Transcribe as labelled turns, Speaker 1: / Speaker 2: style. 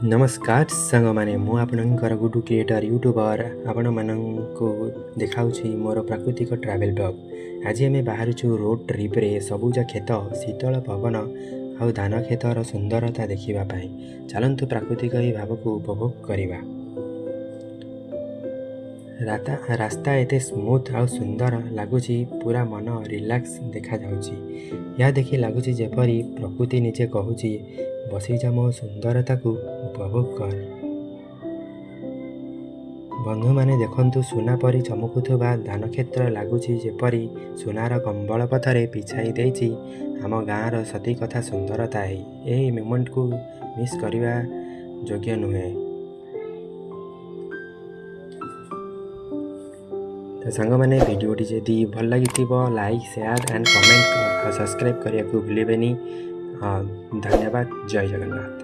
Speaker 1: नमस्कार सांग मैंने मुझे गुडू क्रिएटर यूट्यूबर आपण मानू देखाऊँगी मोर प्राकृतिक ट्रैवल ब्लॉग। आज आम बाहर रोड ट्रिप रे सबुज खेत शीतल पवन आउ धान खेतर सुंदरता देखापी चलतु प्राकृतिक भाव को उपभोग करवा। रास्ता एते स्मूथ आउ सुंदर लगुच पूरा मन रिलैक्स देखा यह देखि लगुच जेपरी प्रकृति निजे कहूँ बसी जा मो सुंदरता को उपभोग कर। बंधु माने देखंतु सुना परी चमकुथुबा धान क्षेत्र लगुच जेपरी सुनार कंबल पथरे पिछाई देछि आम गाँवर सती कथा सुंदरता है। यही मोमेंट को मिस करने योग्य नुहे। तो सांग मैंने वीडियोटी जदि भल लगी like share and comment subscribe करने को भूलें। धन्यवाद। जय जगन्नाथ।